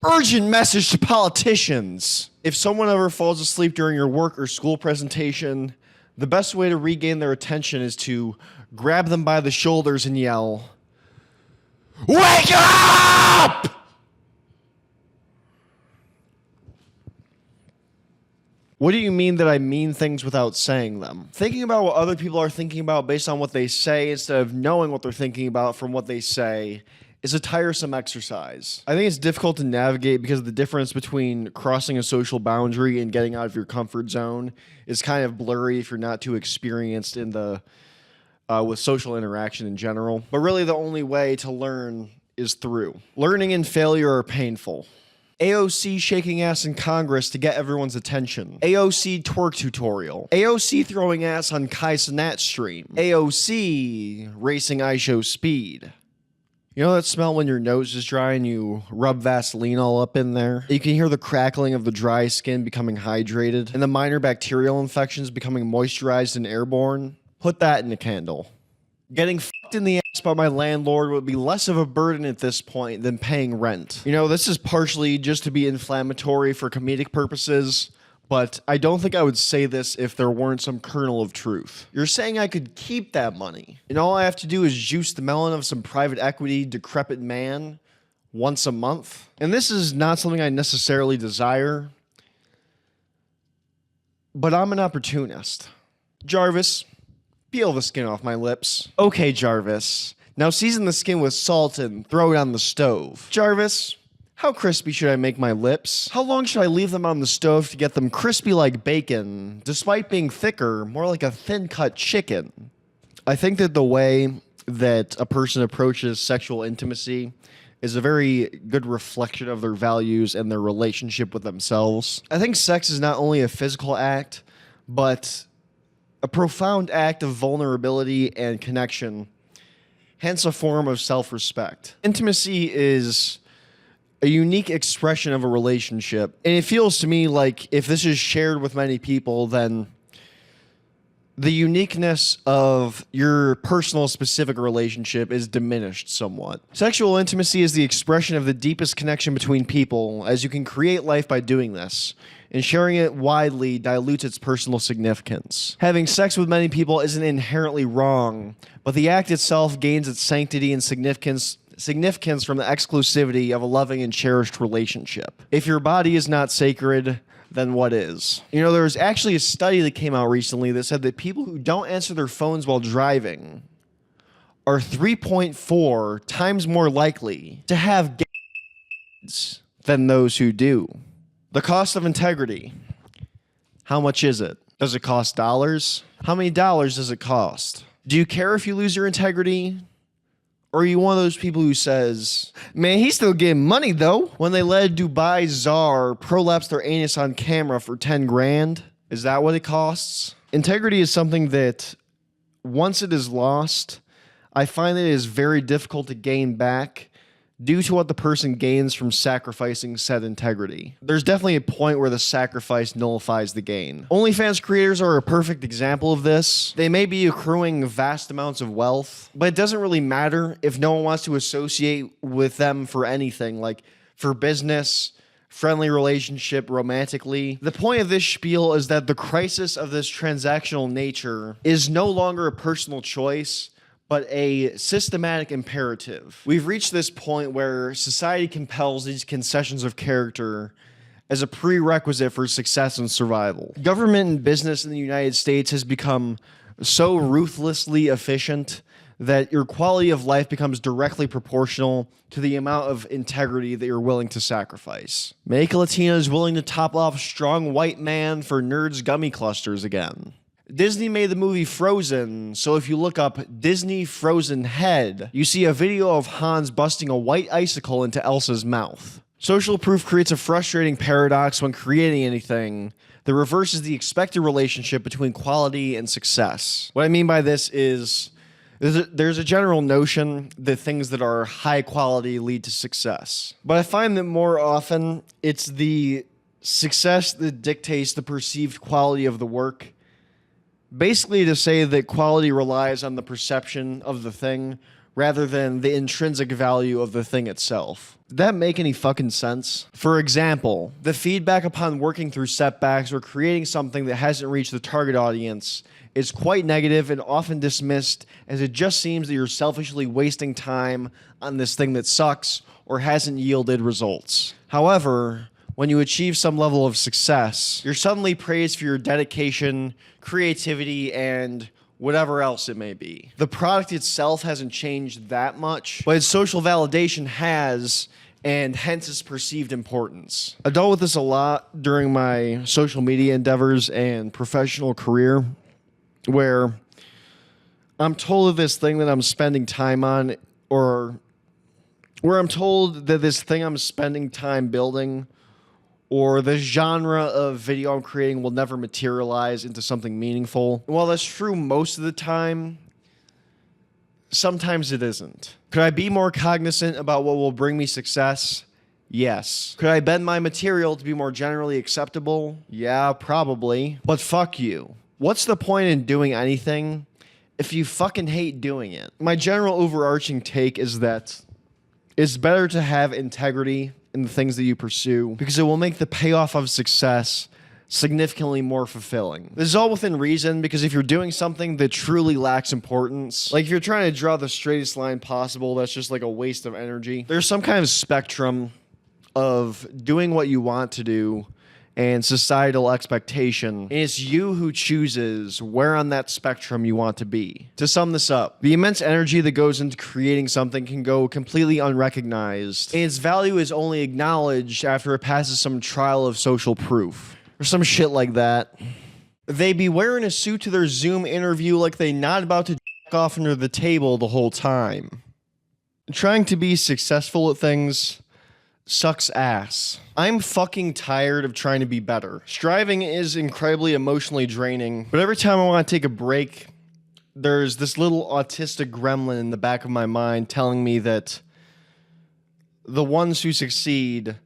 Urgent message to politicians. If someone ever falls asleep during your work or school presentation, the best way to regain their attention is to grab them by the shoulders and yell, "Wake up!" What do you mean that I mean things without saying them? Thinking about what other people are thinking about based on what they say instead of knowing what they're thinking about from what they say is a tiresome exercise. I think it's difficult to navigate because the difference between crossing a social boundary and getting out of your comfort zone is kind of blurry if you're not too experienced in the with social interaction in general. But really the only way to learn is through. Learning and failure are painful. AOC shaking ass in Congress to get everyone's attention. AOC twerk tutorial. AOC throwing ass on Kai Cenat stream. AOC racing iShow speed. You know that smell when your nose is dry and you rub Vaseline all up in there? You can hear the crackling of the dry skin becoming hydrated and the minor bacterial infections becoming moisturized and airborne. Put that in a candle. Getting fucked in the ass by my landlord would be less of a burden at this point than paying rent. You know, this is partially just to be inflammatory for comedic purposes, but I don't think I would say this if there weren't some kernel of truth. You're saying I could keep that money, and all I have to do is juice the melon of some private equity decrepit man once a month? And this is not something I necessarily desire, but I'm an opportunist. Jarvis, peel the skin off my lips. Okay, Jarvis. Now season the skin with salt and throw it on the stove. Jarvis, how crispy should I make my lips? How long should I leave them on the stove to get them crispy like bacon, despite being thicker, more like a thin-cut chicken? I think that the way that a person approaches sexual intimacy is a very good reflection of their values and their relationship with themselves. I think sex is not only a physical act, but a profound act of vulnerability and connection, hence a form of self-respect. Intimacy is a unique expression of a relationship, and it feels to me like if this is shared with many people, then the uniqueness of your personal specific relationship is diminished somewhat. Sexual intimacy is the expression of the deepest connection between people, as you can create life by doing this, and sharing it widely dilutes its personal significance. Having sex with many people isn't inherently wrong, but the act itself gains its sanctity and significance from the exclusivity of a loving and cherished relationship. If your body is not sacred, then what is? You know, there was actually a study that came out recently that said that people who don't answer their phones while driving are 3.4 times more likely to have AIDS than those who do. The cost of integrity. How much is it? Does it cost dollars? How many dollars does it cost? Do you care if you lose your integrity? Or are you one of those people who says, man, he's still getting money though? When they let a Dubai czar prolapse their anus on camera for 10 grand? Is that what it costs? Integrity is something that once it is lost, I find that it is very difficult to gain back due to what the person gains from sacrificing said integrity. There's definitely a point where the sacrifice nullifies the gain. OnlyFans creators are a perfect example of this. They may be accruing vast amounts of wealth, but it doesn't really matter if no one wants to associate with them for anything, like for business, friendly relationship, romantically. The point of this spiel is that the crisis of this transactional nature is no longer a personal choice, but a systematic imperative. We've reached this point where society compels these concessions of character as a prerequisite for success and survival. Government and business in the United States has become so ruthlessly efficient that your quality of life becomes directly proportional to the amount of integrity that you're willing to sacrifice. Make Latinas willing to top off strong white man for nerds gummy clusters again. Disney made the movie Frozen, so if you look up Disney Frozen Head, you see a video of Hans busting a white icicle into Elsa's mouth. Social proof creates a frustrating paradox when creating anything that reverses the expected relationship between quality and success. What I mean by this is there's a general notion that things that are high quality lead to success. But I find that more often it's the success that dictates the perceived quality of the work. Basically to say that quality relies on the perception of the thing rather than the intrinsic value of the thing itself. Did that make any fucking sense? For example, the feedback upon working through setbacks or creating something that hasn't reached the target audience is quite negative and often dismissed as it just seems that you're selfishly wasting time on this thing that sucks or hasn't yielded results. However, when you achieve some level of success, you're suddenly praised for your dedication, creativity, and whatever else it may be. The product itself hasn't changed that much, but its social validation has, and hence its perceived importance. I dealt with this a lot during my social media endeavors and professional career, where I'm told of this thing that I'm spending time on, or where I'm told that this thing I'm spending time building or the genre of video I'm creating will never materialize into something meaningful. And while that's true most of the time, sometimes it isn't. Could I be more cognizant about what will bring me success? Yes. Could I bend my material to be more generally acceptable? Yeah, probably. But fuck you. What's the point in doing anything if you fucking hate doing it? My general overarching take is that it's better to have integrity in the things that you pursue because it will make the payoff of success significantly more fulfilling. This is all within reason because if you're doing something that truly lacks importance, like if you're trying to draw the straightest line possible, that's just like a waste of energy. There's some kind of spectrum of doing what you want to do and societal expectation. And it's you who chooses where on that spectrum you want to be. To sum this up, the immense energy that goes into creating something can go completely unrecognized, and its value is only acknowledged after it passes some trial of social proof, or some shit like that. They be wearing a suit to their Zoom interview like they not about to jack off under the table the whole time. Trying to be successful at things sucks ass. I'm fucking tired of trying to be better. Striving is incredibly emotionally draining, but every time I want to take a break, there's this little autistic gremlin in the back of my mind telling me that the ones who succeed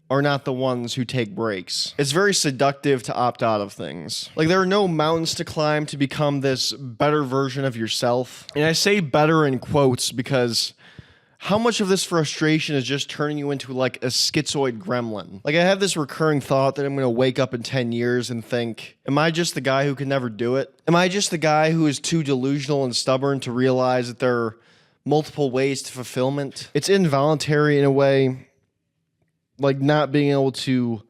are not the ones who take breaks. It's very seductive to opt out of things. Like, there are no mountains to climb to become this better version of yourself. And I say better in quotes because how much of this frustration is just turning you into like a schizoid gremlin? Like, I have this recurring thought that I'm going to wake up in 10 years and think, am I just the guy who can never do it? Am I just the guy who is too delusional and stubborn to realize that there are multiple ways to fulfillment? It's involuntary in a way, like not being able to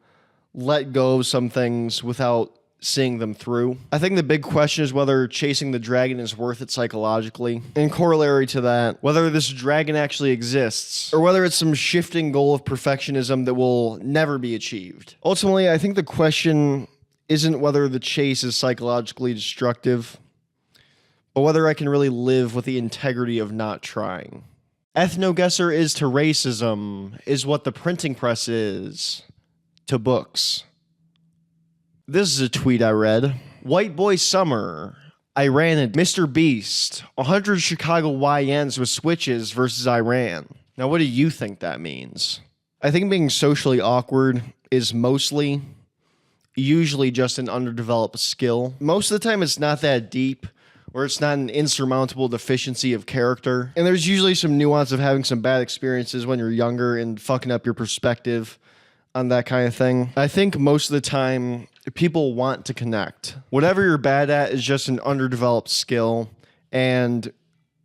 let go of some things without seeing them through. I think the big question is whether chasing the dragon is worth it psychologically. And corollary to that, whether this dragon actually exists, or whether it's some shifting goal of perfectionism that will never be achieved. Ultimately, I think the question isn't whether the chase is psychologically destructive, but whether I can really live with the integrity of not trying. Ethno-guesser is to racism is what the printing press is to books. This is a tweet I read. White Boy Summer, Iran and Mr. Beast, 100 Chicago YNs with switches versus Iran. Now, what do you think that means? I think being socially awkward is usually just an underdeveloped skill. Most of the time, it's not that deep, or it's not an insurmountable deficiency of character. And there's usually some nuance of having some bad experiences when you're younger and fucking up your perspective on that kind of thing. I think most of the time, people want to connect. Whatever you're bad at is just an underdeveloped skill, and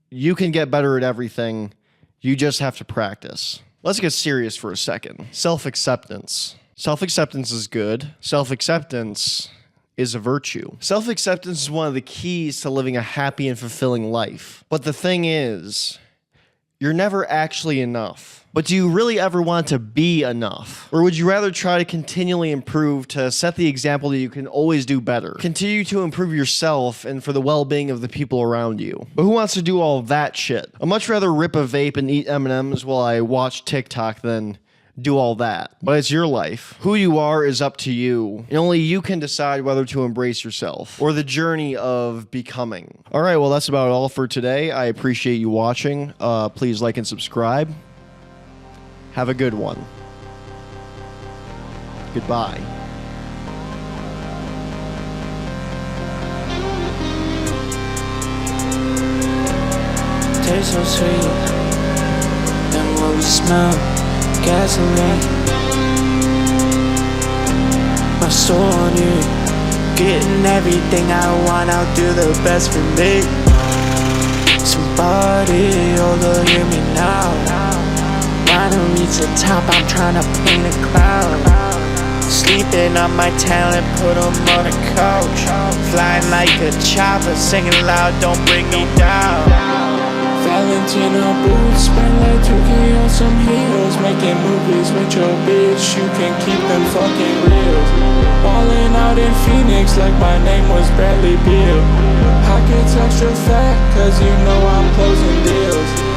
you can get better at everything. You just have to practice. Let's get serious for a second. Self-acceptance. Self-acceptance is good. Self-acceptance is a virtue. Self-acceptance is one of the keys to living a happy and fulfilling life. But the thing is, you're never actually enough. But do you really ever want to be enough? Or would you rather try to continually improve to set the example that you can always do better? Continue to improve yourself and for the well-being of the people around you. But who wants to do all that shit? I'd much rather rip a vape and eat M&Ms while I watch TikTok than do all that. But it's your life. Who you are is up to you. And only you can decide whether to embrace yourself or the journey of becoming. All right, well, that's about all for today. I appreciate you watching. Please like and subscribe. Have a good one. Goodbye. Tastes so sweet, and what we smell gasoline. My soul on you, getting everything I want, I'll do the best for me. Somebody, oh, hear me now. Wanna reach the top, I'm tryna paint a cloud. Sleeping on my talent, put 'em on a couch. Flying like a chopper, singing loud, don't bring me down. Valentino boots, spend like 2K on some heels. Making movies with your bitch, you can keep them fucking real. Ballin' out in Phoenix like my name was Bradley Beal. Pockets extra fat, cause you know I'm closing deals.